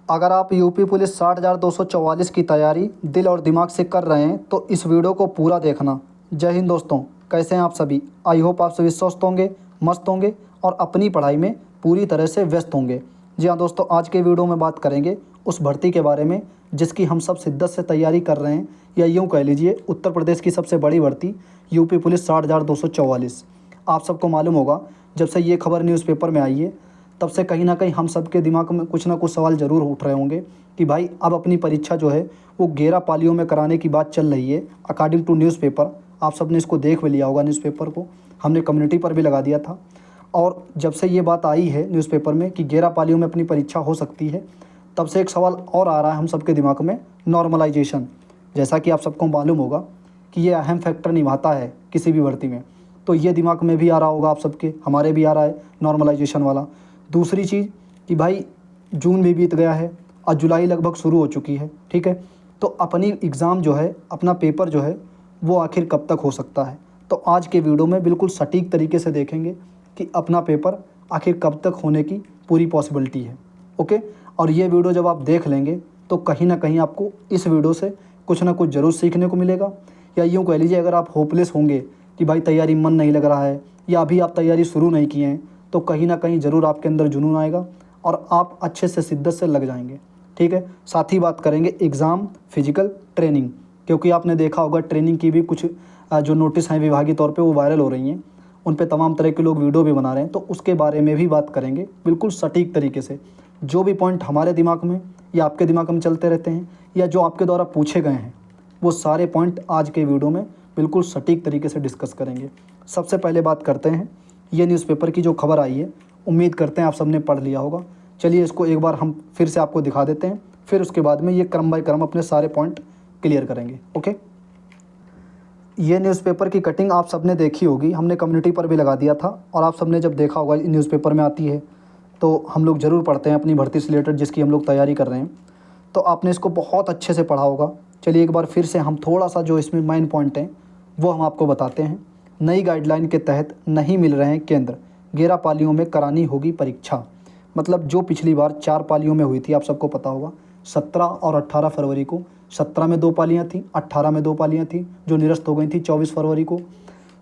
अगर आप UP police 60,244 की तैयारी दिल और दिमाग से कर रहे हैं तो इस वीडियो को पूरा देखना। जय हिंद दोस्तों, कैसे हैं आप सभी। आई होप आप सभी स्वस्थ होंगे, मस्त होंगे और अपनी पढ़ाई में पूरी तरह से व्यस्त होंगे। जी हाँ दोस्तों, आज के वीडियो में बात करेंगे उस भर्ती के बारे में जिसकी हम सब शिद्दत से तैयारी कर रहे हैं, या यूँ कह लीजिए उत्तर प्रदेश की सबसे बड़ी भर्ती यूपी पुलिस 60,244। आप सबको मालूम होगा, जब से ये खबर न्यूज़पेपर में आई है तब से कहीं ना कहीं हम सब के दिमाग में कुछ ना कुछ सवाल ज़रूर उठ रहे होंगे कि भाई अब अपनी परीक्षा जो है वो 11 पालियों में कराने की बात चल रही है अकॉर्डिंग टू न्यूज़पेपर। आप सब ने इसको देख भी लिया होगा, न्यूज़पेपर को हमने कम्युनिटी पर भी लगा दिया था। और जब से ये बात आई है न्यूज़पेपर में कि 11 पालियों में अपनी परीक्षा हो सकती है, तब से एक सवाल और आ रहा है हम सबके दिमाग में, नॉर्मलाइजेशन। जैसा कि आप सबको मालूम होगा कि ये अहम फैक्टर निभाता है किसी भी भर्ती में, तो ये दिमाग में भी आ रहा होगा आप सबके, हमारे भी आ रहा है नॉर्मलाइजेशन वाला। दूसरी चीज़ कि भाई जून भी बीत गया है और जुलाई लगभग शुरू हो चुकी है, ठीक है। तो अपनी एग्ज़ाम जो है, अपना पेपर जो है वो आखिर कब तक हो सकता है। तो आज के वीडियो में बिल्कुल सटीक तरीके से देखेंगे कि अपना पेपर आखिर कब तक होने की पूरी पॉसिबिलिटी है। ओके, और ये वीडियो जब आप देख लेंगे तो कहीं ना कहीं आपको इस वीडियो से कुछ ना कुछ ज़रूर सीखने को मिलेगा। या यूँ कह लीजिए, अगर आप होपलेस होंगे कि भाई तैयारी मन नहीं लग रहा है या अभी आप तैयारी शुरू नहीं किए हैं, तो कहीं ना कहीं ज़रूर आपके अंदर जुनून आएगा और आप अच्छे से शिद्दत से लग जाएंगे, ठीक है। साथ ही बात करेंगे एग्ज़ाम, फिजिकल, ट्रेनिंग, क्योंकि आपने देखा होगा ट्रेनिंग की भी कुछ जो नोटिस हैं विभागीय तौर पे वो वायरल हो रही हैं, उन पे तमाम तरह के लोग वीडियो भी बना रहे हैं, तो उसके बारे में भी बात करेंगे बिल्कुल सटीक तरीके से। जो भी पॉइंट हमारे दिमाग में या आपके दिमाग में चलते रहते हैं या जो आपके द्वारा पूछे गए हैं, वो सारे पॉइंट आज के वीडियो में बिल्कुल सटीक तरीके से डिस्कस करेंगे। सबसे पहले बात करते हैं ये न्यूज़पेपर की जो खबर आई है, उम्मीद करते हैं आप सबने पढ़ लिया होगा। चलिए इसको एक बार हम फिर से आपको दिखा देते हैं, फिर उसके बाद में ये क्रम बाय क्रम अपने सारे पॉइंट क्लियर करेंगे। ओके, ये न्यूज़पेपर की कटिंग आप सबने देखी होगी, हमने कम्युनिटी पर भी लगा दिया था। और आप सबने जब देखा होगा न्यूज़पेपर में आती है तो हम लोग ज़रूर पढ़ते हैं अपनी भर्ती से रिलेटेड जिसकी हम लोग तैयारी कर रहे हैं, तो आपने इसको बहुत अच्छे से पढ़ा होगा। चलिए एक बार फिर से हम थोड़ा सा जो इसमें मेन पॉइंट हैं वो हम आपको बताते हैं। नई गाइडलाइन के तहत नहीं मिल रहे हैं केंद्र, 11 पालियों में करानी होगी परीक्षा। मतलब जो पिछली बार 4 पालियों में हुई थी, आप सबको पता होगा, 17 और 18 फरवरी को। 17 में 2 पालियाँ थीं, 18 में 2 पालियाँ थीं जो निरस्त हो गई थी 24 फरवरी को।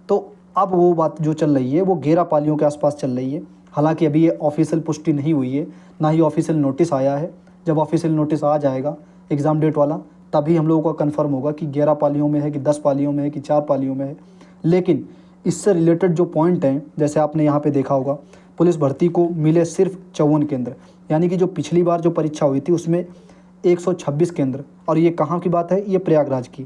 तो अब वो बात जो चल रही है वो 11 पालियों के आसपास चल रही है। हालांकि अभी ये ऑफिशियल पुष्टि नहीं हुई है, ना ही ऑफिशियल नोटिस आया है। जब ऑफिशियल नोटिस आ जाएगा एग्ज़ाम डेट वाला, तभी हम लोगों का कंफर्म होगा कि 11 पालियों में है कि 10 पालियों में है कि 4 पालियों में है। लेकिन इससे रिलेटेड जो पॉइंट हैं, जैसे आपने यहाँ पे देखा होगा, पुलिस भर्ती को मिले सिर्फ 54 केंद्र, यानी कि जो पिछली बार जो परीक्षा हुई थी उसमें 126 केंद्र। और ये कहाँ की बात है? ये प्रयागराज की,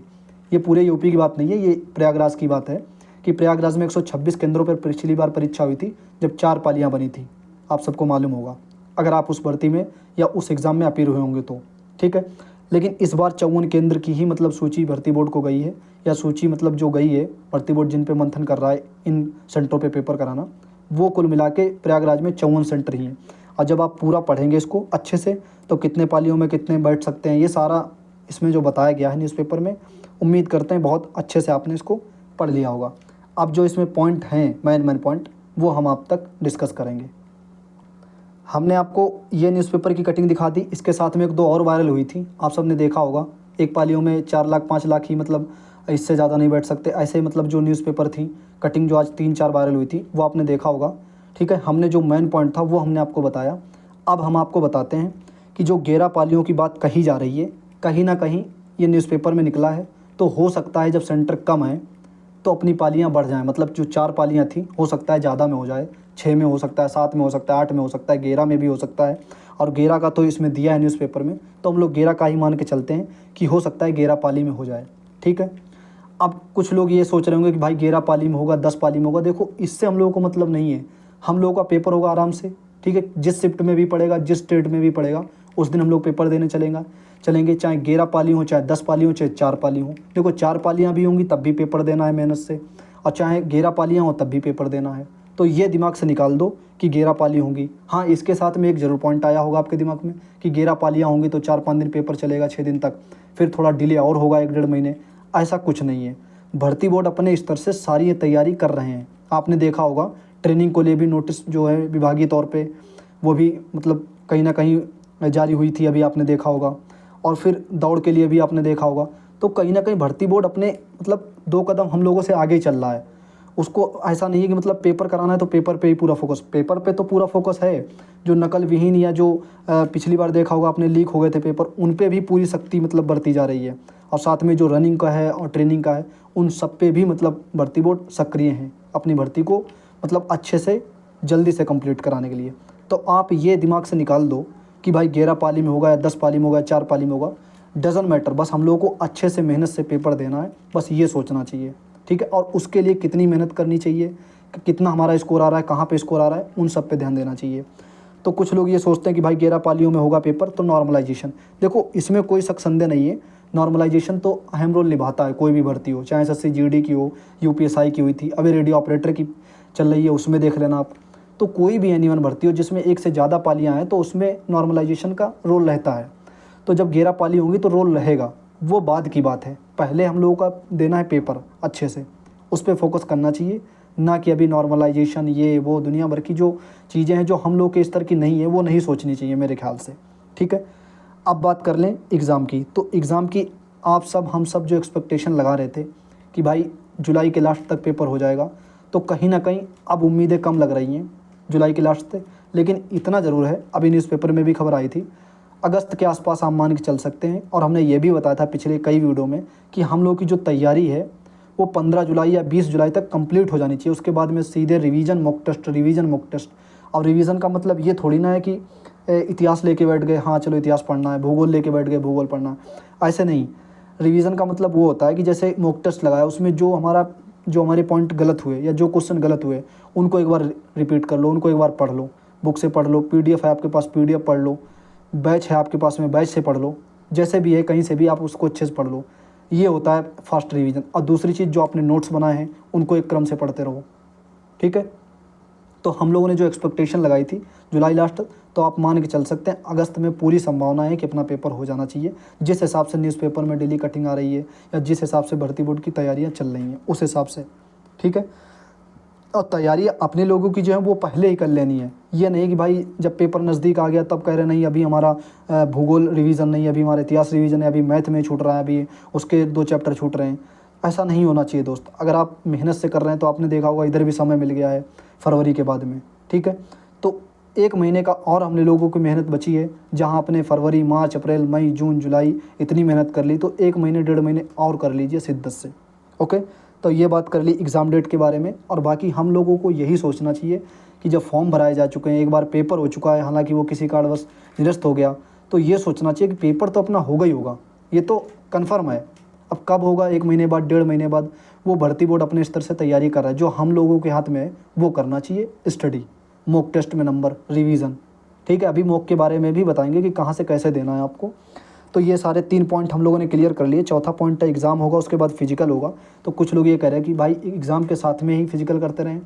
ये पूरे यूपी की बात नहीं है, ये प्रयागराज की बात है कि प्रयागराज में 126 केंद्रों पर पिछली बार परीक्षा हुई थी जब 4 पालियाँ बनी थी। आप सबको मालूम होगा अगर आप उस भर्ती में या उस एग्ज़ाम में अपीयर हुए होंगे तो, ठीक है। लेकिन इस बार 54 केंद्र की ही मतलब सूची भर्ती बोर्ड को गई है, या सूची मतलब जो गई है भर्ती बोर्ड जिन पे मंथन कर रहा है इन सेंटरों पे पेपर कराना, वो कुल मिला के प्रयागराज में 54 सेंटर ही हैं। और जब आप पूरा पढ़ेंगे इसको अच्छे से तो कितने पालियों में कितने बैठ सकते हैं, ये सारा इसमें जो बताया गया है न्यूज़पेपर में, उम्मीद करते हैं बहुत अच्छे से आपने इसको पढ़ लिया होगा। अब जो इसमें पॉइंट हैं, मेन पॉइंट, वो हम आप तक डिस्कस करेंगे। हमने आपको ये न्यूज़पेपर की कटिंग दिखा दी, इसके साथ में एक दो और वायरल हुई थी, आप सब ने देखा होगा। एक पालियों में 4 लाख 5 लाख ही, मतलब इससे ज़्यादा नहीं बैठ सकते, ऐसे मतलब जो न्यूज़पेपर थी कटिंग जो आज 3-4 वायरल हुई थी वो आपने देखा होगा, ठीक है। हमने जो मेन पॉइंट था वो हमने आपको बताया। अब हम आपको बताते हैं कि जो 11 पालियों की बात कही जा रही है, कहीं ना कहीं ये न्यूज़पेपर में निकला है। तो हो सकता है जब सेंटर कम है तो अपनी पालियाँ बढ़ जाएँ, मतलब जो 4 पालियाँ थी हो सकता है ज़्यादा में हो जाए, 6 में हो सकता है, 7 में हो सकता है, 8 में हो सकता है, 11 में भी हो सकता है। और 11 का तो इसमें दिया है न्यूज़पेपर में, तो हम लोग 11 का ही मान के चलते हैं कि हो सकता है 11 पाली में हो जाए, ठीक है। अब कुछ लोग ये सोच रहे होंगे कि भाई 11 पाली में होगा, 10 पाली में होगा। देखो, इससे हम लोगों को मतलब नहीं है, हम लोगों का पेपर होगा आराम से, ठीक है। जिस शिफ्ट में भी पड़ेगा, जिस स्टेट में भी पड़ेगा, उस दिन हम लोग पेपर देने चलेंगे, चाहे 11 पाली हो, चाहे 10 पाली हो, चाहे 4 पाली हो। देखो 4 पालियाँ भी होंगी तब भी पेपर देना है मेहनत से, और चाहे 11 पालियाँ हो तब भी पेपर देना है। तो ये दिमाग से निकाल दो कि 11 पाली होंगी। हाँ, इसके साथ में एक ज़रूर पॉइंट आया होगा आपके दिमाग में कि 11 पालियाँ होंगी तो 4-5 दिन पेपर चलेगा, 6 दिन तक, फिर थोड़ा डिले और होगा 1-1.5 महीने। ऐसा कुछ नहीं है, भर्ती बोर्ड अपने स्तर से सारी ये तैयारी कर रहे हैं। आपने देखा होगा ट्रेनिंग को लिए भी नोटिस जो है विभागीय तौर पे, वो भी मतलब कहीं ना कहीं जारी हुई थी, अभी आपने देखा होगा, और फिर दौड़ के लिए भी आपने देखा होगा। तो कहीं ना कहीं भर्ती बोर्ड अपने मतलब 2 कदम हम लोगों से आगे ही चल रहा है। उसको ऐसा नहीं है कि मतलब पेपर कराना है तो पेपर पे ही पूरा फोकस, पेपर पे तो पूरा फोकस है। जो नकल विहीन या जो पिछली बार देखा होगा आपने लीक हो गए थे पेपर, उन पे भी पूरी सख्ती मतलब बरती जा रही है। और साथ में जो रनिंग का है और ट्रेनिंग का है, उन सब पे भी मतलब भर्ती बोर्ड सक्रिय हैं अपनी भर्ती को मतलब अच्छे से जल्दी से कंप्लीट कराने के लिए। तो आप ये दिमाग से निकाल दो कि भाई 11 पाली में होगा या 10 पाली में होगा या 4 पाली में होगा, डज़न मैटर, बस हम लोगों को अच्छे से मेहनत से पेपर देना है, बस ये सोचना चाहिए। ठीक है, और उसके लिए कितनी मेहनत करनी चाहिए, कितना हमारा स्कोर आ रहा है, कहाँ पे स्कोर आ रहा है, उन सब पे ध्यान देना चाहिए। तो कुछ लोग ये सोचते हैं कि भाई 11 पालियों में होगा पेपर तो नॉर्मलाइजेशन, देखो इसमें कोई शक संदेह नहीं है, नॉर्मलाइजेशन तो अहम रोल निभाता है, कोई भी भर्ती हो, चाहे एसएससी जीडी की हो, यूपीएसआई की हुई थी, अभी रेडियो ऑपरेटर की चल रही है, उसमें देख लेना आप। तो कोई भी एनीवन भर्ती हो जिसमें एक से ज़्यादा पालियाँ हैं तो उसमें नॉर्मलाइजेशन का रोल रहता है। तो जब 11 पाली होंगी तो रोल रहेगा, वो बाद की बात है। पहले हम लोगों का देना है पेपर अच्छे से, उस पर फोकस करना चाहिए, ना कि अभी नॉर्मलाइजेशन ये वो दुनिया भर की जो चीज़ें हैं जो हम लोग के स्तर की नहीं है वो नहीं सोचनी चाहिए मेरे ख्याल से। ठीक है, अब बात कर लें एग्ज़ाम की। तो एग्ज़ाम की आप सब हम सब जो एक्सपेक्टेशन लगा रहे थे कि भाई जुलाई के लास्ट तक पेपर हो जाएगा, तो कहीं ना कहीं अब उम्मीदें कम लग रही हैं जुलाई के लास्ट तक। लेकिन इतना ज़रूर है, अभी न्यूज़पेपर में भी खबर आई थी, अगस्त के आसपास आप मान के चल सकते हैं। और हमने ये भी बताया था पिछले कई वीडियो में कि हम लोग की जो तैयारी है वो 15 जुलाई या 20 जुलाई तक कंप्लीट हो जानी चाहिए। उसके बाद में सीधे revision mock test, revision mock test. और रिवीजन का मतलब ये थोड़ी ना है कि इतिहास लेके बैठ गए, हाँ चलो इतिहास पढ़ना है, भूगोल लेके बैठ गए, भूगोल पढ़ना है, ऐसे नहीं। रिवीजन का मतलब वो होता है कि जैसे मॉक टेस्ट लगाया, उसमें जो हमारे पॉइंट गलत हुए या जो क्वेश्चन गलत हुए उनको एक बार रिपीट कर लो, उनको एक बार पढ़ लो, बुक से पढ़ लो, पीडीएफ है आपके पास पीडीएफ पढ़ लो, बैच है आपके पास में बैच से पढ़ लो, जैसे भी है कहीं से भी आप उसको अच्छे से पढ़ लो। ये होता है फास्ट रिवीजन। और दूसरी चीज़, जो आपने नोट्स बनाए हैं उनको एक क्रम से पढ़ते रहो। ठीक है, तो हम लोगों ने जो एक्सपेक्टेशन लगाई थी जुलाई लास्ट, तो आप मान के चल सकते हैं अगस्त में पूरी संभावना है कि अपना पेपर हो जाना चाहिए, जिस हिसाब से न्यूज़पेपर में डेली कटिंग आ रही है या जिस हिसाब से भर्ती बोर्ड की तैयारियां चल रही हैं उस हिसाब से। ठीक है, और तैयारी अपने लोगों की जो है वो पहले ही कर लेनी है। ये नहीं कि भाई जब पेपर नज़दीक आ गया तब कह रहे नहीं अभी हमारा भूगोल रिवीजन नहीं है, अभी हमारा इतिहास रिवीजन है, अभी मैथ में छूट रहा है, अभी उसके 2 चैप्टर छूट रहे हैं। ऐसा नहीं होना चाहिए दोस्त। अगर आप मेहनत से कर रहे हैं तो आपने देखा होगा इधर भी समय मिल गया है फरवरी के बाद में। ठीक है, तो 1 महीने का और हमने लोगों की मेहनत बची है। जहाँ आपने फरवरी, मार्च, अप्रैल, मई, जून, जुलाई इतनी मेहनत कर ली, तो 1 महीने 1.5 महीने और कर लीजिए शिद्दत से। ओके, तो ये बात कर ली एग्ज़ाम डेट के बारे में। और बाकी हम लोगों को यही सोचना चाहिए कि जब फॉर्म भराए जा चुके हैं, एक बार पेपर हो चुका है, हालांकि वो किसी कारणवश निरस्त हो गया, तो ये सोचना चाहिए कि पेपर तो अपना होगा ही होगा, ये तो कन्फर्म है। अब कब होगा, 1 महीने बाद, 1.5 महीने बाद, वो भर्ती बोर्ड अपने स्तर से तैयारी कर रहा है। जो हम लोगों के हाथ में है वो करना चाहिए स्टडी, मॉक टेस्ट में नंबर, रिवीजन। ठीक है, अभी मॉक के बारे में भी बताएंगे कि कहाँ से कैसे देना है आपको। तो ये सारे 3 पॉइंट हम लोगों ने क्लियर कर लिए। चौथा पॉइंट है एग्ज़ाम होगा, उसके बाद फिजिकल होगा। तो कुछ लोग ये कह रहे हैं कि भाई एग्ज़ाम के साथ में ही फिजिकल करते रहें।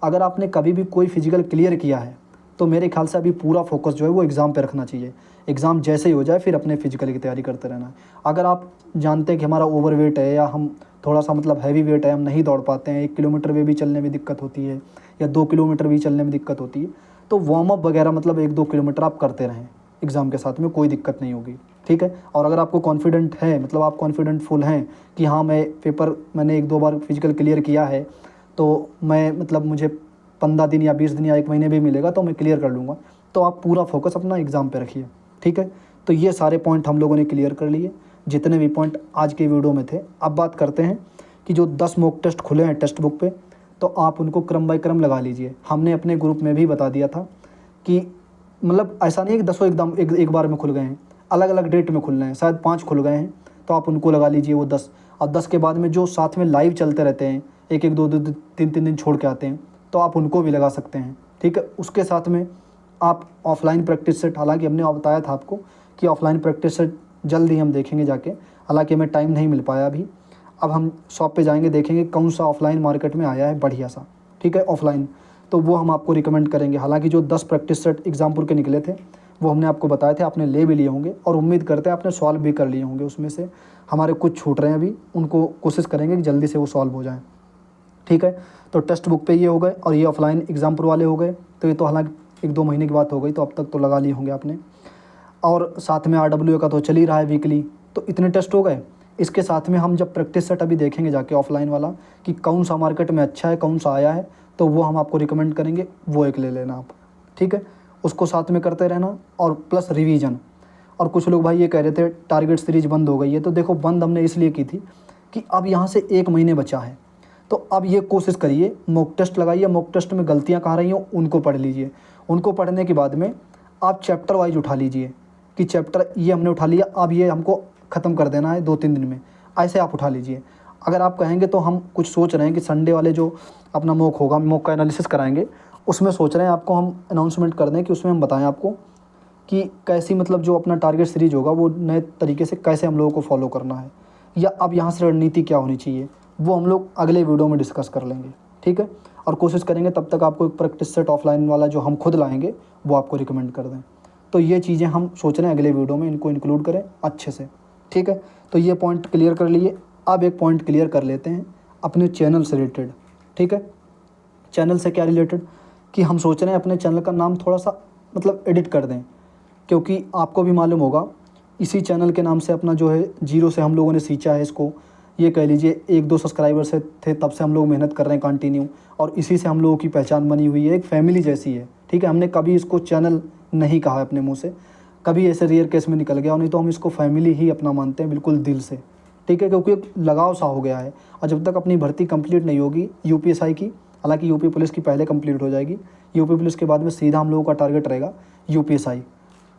अगर आपने कभी भी कोई फिजिकल क्लियर किया है तो मेरे ख्याल से अभी पूरा फोकस जो है वो एग्ज़ाम पे रखना चाहिए। एग्ज़ाम जैसे ही हो जाए फिर अपने फिजिकल की तैयारी करते रहना है। अगर आप जानते हैं कि हमारा ओवर वेट है या हम थोड़ा सा मतलब हैवी वेट है, हम नहीं दौड़ पाते हैं, 1 किलोमीटर में भी चलने में दिक्कत होती है या 2 किलोमीटर भी चलने में दिक्कत होती है, तो वार्म अप वगैरह मतलब 1-2 किलोमीटर आप करते रहें, एग्ज़ाम के साथ में कोई दिक्कत नहीं होगी। ठीक है, और अगर आपको कॉन्फिडेंट है, मतलब आप कॉन्फिडेंट फुल हैं कि हाँ मैंने 1-2 बार फिजिकल क्लियर किया है, तो मैं मतलब मुझे 15 दिन या 20 दिन या 1 महीने भी मिलेगा तो मैं क्लियर कर लूँगा, तो आप पूरा फोकस अपना एग्ज़ाम पे रखिए। ठीक है, तो ये सारे पॉइंट हम लोगों ने क्लियर कर लिए, जितने भी पॉइंट आज के वीडियो में थे। अब बात करते हैं कि जो 10 मॉक टेस्ट खुले हैं टेक्स्ट बुक पे, तो आप उनको क्रम बाय क्रम लगा लीजिए। हमने अपने ग्रुप में भी बता दिया था कि मतलब ऐसा नहीं है कि 10 एकदम एक बार में खुल गए हैं, अलग अलग डेट में खुल रहे हैं, शायद 5 खुल गए हैं, तो आप उनको लगा लीजिए वो 10। और 10 के बाद में जो साथ में लाइव चलते रहते हैं, 1-1, 2-2, 3-3 दिन छोड़ के आते हैं, तो आप उनको भी लगा सकते हैं। ठीक है, उसके साथ में आप ऑफलाइन प्रैक्टिस सेट, हालांकि हमने बताया था आपको कि ऑफलाइन प्रैक्टिस सेट जल्द ही हम देखेंगे जाके, हालांकि हमें टाइम नहीं मिल पाया अभी। अब हम शॉप पे जाएंगे, देखेंगे कौन सा ऑफलाइन मार्केट में आया है बढ़िया सा, ठीक है ऑफलाइन, तो वो हम आपको रिकमेंड करेंगे। हालांकि जो 10 प्रैक्टिस सेट एग्जामपुर के निकले थे वो हमने आपको बताए थे, आपने ले भी लिए होंगे और उम्मीद करते हैं आपने सॉल्व भी कर लिए होंगे। उसमें से हमारे कुछ छूट रहे हैं अभी, उनको कोशिश करेंगे कि जल्दी से वो सॉल्व हो जाएँ। ठीक है, तो टेक्स्ट बुक पे ये हो गए और ये ऑफलाइन एग्जामपुर वाले हो गए। तो ये तो हालांकि 1-2 महीने की बात हो गई, तो अब तक तो लगा लिए होंगे आपने। और साथ में RWA का तो चल ही रहा है वीकली, तो इतने टेस्ट हो गए। इसके साथ में हम जब प्रैक्टिस सेट अभी देखेंगे जाके ऑफलाइन वाला कि कौन सा मार्केट में अच्छा है, कौन सा आया है, तो वो हम आपको रिकमेंड करेंगे, वो एक ले लेना आप, ठीक है। उसको साथ में करते रहना और प्लस रिवीजन। और कुछ लोग भाई ये कह रहे थे टारगेट सीरीज बंद हो गई है, तो देखो बंद हमने इसलिए की थी कि अब यहाँ से 1 महीने बचा है, तो अब ये कोशिश करिए, मॉक टेस्ट लगाइए, मॉक टेस्ट में गलतियाँ कहाँ रही हो उनको पढ़ लीजिए। उनको पढ़ने के बाद में आप चैप्टर वाइज उठा लीजिए कि चैप्टर ये हमने उठा लिया, अब ये हमको ख़त्म कर देना है 2-3 दिन में, ऐसे आप उठा लीजिए। अगर आप कहेंगे तो हम कुछ सोच रहे हैं कि संडे वाले जो अपना मॉक होगा, मॉक का एनालिसिस कराएंगे, उसमें सोच रहे हैं आपको हम अनाउंसमेंट कर दें कि उसमें हम बताएं आपको कि कैसी मतलब जो अपना टारगेट सीरीज होगा वो नए तरीके से कैसे हम लोगों को फॉलो करना है, या अब यहाँ से रणनीति क्या होनी चाहिए, वो हम लोग अगले वीडियो में डिस्कस कर लेंगे, ठीक है। और कोशिश करेंगे तब तक आपको एक प्रैक्टिस सेट ऑफलाइन वाला जो हम खुद लाएंगे वो आपको रिकमेंड कर दें। तो ये चीज़ें हम सोच रहे हैं अगले वीडियो में इनको इंक्लूड करें अच्छे से, ठीक है। तो ये पॉइंट क्लियर कर लिए। अब एक पॉइंट क्लियर कर लेते हैं अपने चैनल से रिलेटेड, ठीक है। चैनल से क्या रिलेटेड कि हम सोच रहे हैं अपने चैनल का नाम थोड़ा सा मतलब एडिट कर दें, क्योंकि आपको भी मालूम होगा इसी चैनल के नाम से अपना जो है जीरो से हम लोगों ने सींचा है इसको, ये कह लीजिए 1-2 सब्सक्राइबर से थे, तब से हम लोग मेहनत कर रहे हैं कंटिन्यू, और इसी से हम लोगों की पहचान बनी हुई है, एक फैमिली जैसी है, ठीक है। हमने कभी इसको चैनल नहीं कहा अपने मुंह से, कभी ऐसे रेयर केस में निकल गया, और नहीं तो हम इसको फैमिली ही अपना मानते हैं बिल्कुल दिल से, ठीक है। क्योंकि एक लगाव सा हो गया है, और जब तक अपनी भर्ती कंप्लीट नहीं होगी यूपीएसआई की, हालांकि यूपी पुलिस की पहले कंप्लीट हो जाएगी, यूपी पुलिस के बाद में सीधा हम लोगों का टारगेट रहेगा यूपीएसआई,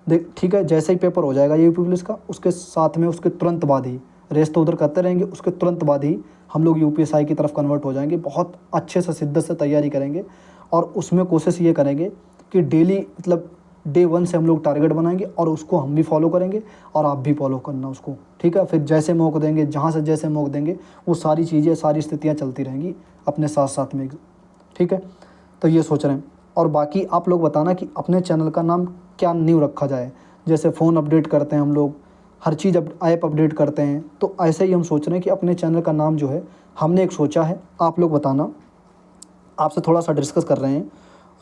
देख ठीक है। जैसे ही पेपर हो जाएगा यूपी पुलिस का, उसके साथ में उसके तुरंत बाद ही, रेस तो उधर करते रहेंगे, उसके तुरंत बाद ही हम लोग यूपीएसआई की तरफ कन्वर्ट हो जाएंगे। बहुत अच्छे से शिद्दत से तैयारी करेंगे, और उसमें कोशिश ये करेंगे कि डेली मतलब डे 1 से हम लोग टारगेट बनाएंगे, और उसको हम भी फॉलो करेंगे और आप भी फॉलो करना उसको, ठीक है। फिर जैसे मौका देंगे, जहाँ से जैसे मौका देंगे, वो सारी चीज़ें, सारी स्थितियाँ चलती रहेंगी अपने साथ साथ में, ठीक है। तो ये सोच रहे हैं। और बाकी आप लोग बताना कि अपने चैनल का नाम क्या न्यू रखा जाए। जैसे फ़ोन अपडेट करते हैं हम लोग, हर चीज़ ऐप अपडेट करते हैं, तो ऐसे ही हम सोच रहे हैं कि अपने चैनल का नाम जो है हमने एक सोचा है, आप लोग बताना। आपसे थोड़ा सा डिस्कस कर रहे हैं,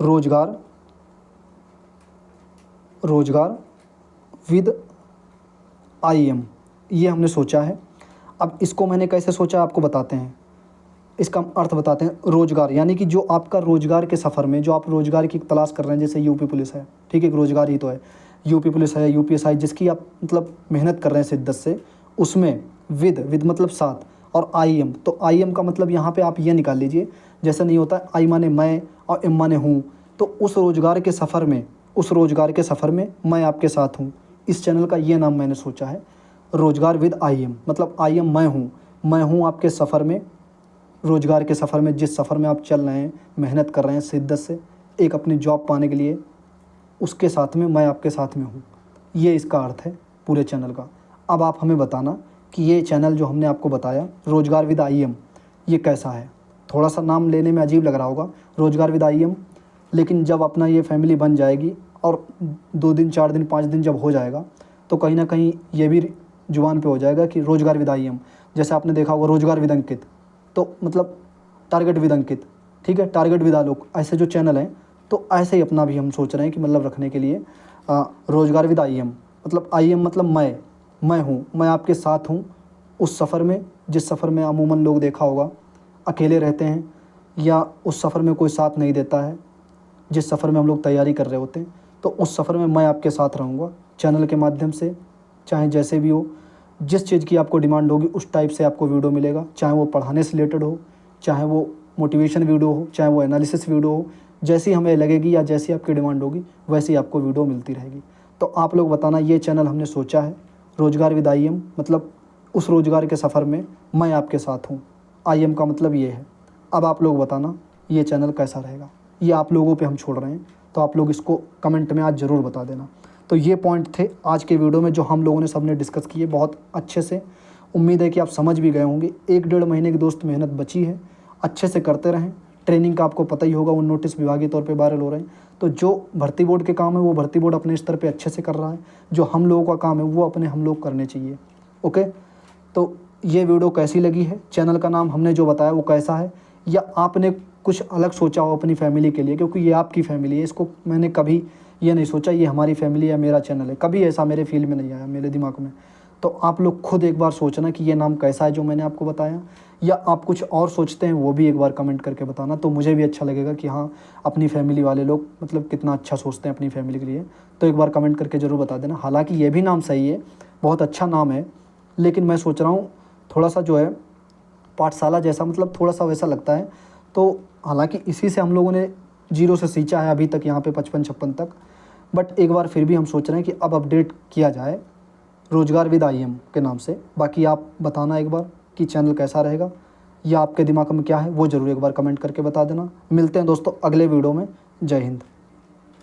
रोजगार विद IAM, ये हमने सोचा है। अब इसको मैंने कैसे सोचा आपको बताते हैं, इसका अर्थ बताते हैं। रोजगार यानी कि जो आपका रोजगार के सफ़र में, जो आप रोजगार की तलाश कर रहे हैं, जैसे यूपी पुलिस है, ठीक है, रोजगार ही तो है, यूपी पुलिस है, यूपीएसआई, जिसकी आप मतलब मेहनत कर रहे हैं शिद्दत से, उसमें विद मतलब साथ, और IAM, तो IAM का मतलब यहाँ पे आप ये निकाल लीजिए, जैसे नहीं होता आई माने मैं और एम माने हूँ, तो उस रोजगार के सफ़र में, उस रोजगार के सफ़र में मैं आपके साथ हूँ। इस चैनल का ये नाम मैंने सोचा है, रोजगार विद IAM, मतलब IAM मैं हूँ आपके सफ़र में, रोजगार के सफ़र में, जिस सफ़र में आप चल रहे हैं, मेहनत कर रहे हैं शिद्दत से एक अपनी जॉब पाने के लिए, उसके साथ में मैं आपके साथ में हूँ। ये इसका अर्थ है पूरे चैनल का। अब आप हमें बताना कि ये चैनल जो हमने आपको बताया, रोजगार विद IAM, ये कैसा है। थोड़ा सा नाम लेने में अजीब लग रहा होगा, रोजगार विद IAM, लेकिन जब अपना ये फैमिली बन जाएगी और 2 दिन 4 दिन 5 दिन जब हो जाएगा, तो कहीं ना कहीं ये भी जुबान पे हो जाएगा कि रोजगार विद IAM। जैसे आपने देखा होगा रोजगार विद अंकित, तो मतलब टारगेट विद अंकित, ठीक है, टारगेट विद आलोक, ऐसे जो चैनल हैं, तो ऐसे ही अपना भी हम सोच रहे हैं कि मतलब रखने के लिए रोजगार विद IAM, मतलब IAM मतलब मैं हूँ, मैं आपके साथ हूँ उस सफ़र में, जिस सफ़र में अमूमन लोग देखा होगा अकेले रहते हैं, या उस सफ़र में कोई साथ नहीं देता है, जिस सफ़र में हम लोग तैयारी कर रहे होते हैं, तो उस सफ़र में मैं आपके साथ रहूँगा चैनल के माध्यम से। चाहे जैसे भी हो, जिस चीज़ की आपको डिमांड होगी उस टाइप से आपको वीडियो मिलेगा, चाहे वो पढ़ाने से रिलेटेड हो, चाहे वो मोटिवेशन वीडियो हो, चाहे वो एनालिसिस वीडियो हो, जैसी हमें लगेगी या जैसी आपकी डिमांड होगी वैसी आपको वीडियो मिलती रहेगी। तो आप लोग बताना, ये चैनल हमने सोचा है रोजगार विद IAM, मतलब उस रोजगार के सफ़र में मैं आपके साथ हूँ, IAM का मतलब ये है। अब आप लोग बताना ये चैनल कैसा रहेगा, ये आप लोगों पे हम छोड़ रहे हैं, तो आप लोग इसको कमेंट में आज ज़रूर बता देना। तो ये पॉइंट थे आज के वीडियो में जो हम लोगों ने सबने डिस्कस किए बहुत अच्छे से। उम्मीद है कि आप समझ भी गए होंगे। 1-1.5 महीने की दोस्त मेहनत बची है, अच्छे से करते रहें। ट्रेनिंग का आपको पता ही होगा, वो नोटिस विभागीय तौर पे वायरल हो रहे हैं, तो जो भर्ती बोर्ड के काम है वो भर्ती बोर्ड अपने स्तर पे अच्छे से कर रहा है, जो हम लोगों का काम है वो अपने हम लोग करने चाहिए। ओके, तो ये वीडियो कैसी लगी है, चैनल का नाम हमने जो बताया वो कैसा है, या आपने कुछ अलग सोचा हो अपनी फैमिली के लिए, क्योंकि ये आपकी फैमिली है, इसको मैंने कभी ये नहीं सोचा ये हमारी फैमिली है, मेरा चैनल है, कभी ऐसा मेरे फील में नहीं आया मेरे दिमाग में। तो आप लोग खुद एक बार सोचना कि ये नाम कैसा है जो मैंने आपको बताया, या आप कुछ और सोचते हैं वो भी एक बार कमेंट करके बताना, तो मुझे भी अच्छा लगेगा कि हाँ अपनी फैमिली वाले लोग मतलब कितना अच्छा सोचते हैं अपनी फैमिली के लिए। तो एक बार कमेंट करके ज़रूर बता देना। हालांकि ये भी नाम सही है, बहुत अच्छा नाम है, लेकिन मैं सोच रहा हूँ थोड़ा सा जो है पाठशाला जैसा, मतलब थोड़ा सा वैसा लगता है। तो हालांकि इसी से हम लोगों ने जीरो से सींचा है अभी तक यहाँ पे 55-56 तक, बट एक बार फिर भी हम सोच रहे हैं कि अब अपडेट किया जाए रोजगार विद IM के नाम से। बाकी आप बताना एक बार कि चैनल कैसा रहेगा या आपके दिमाग में क्या है, वो ज़रूर एक बार कमेंट करके बता देना। मिलते हैं दोस्तों अगले वीडियो में। जय हिंद।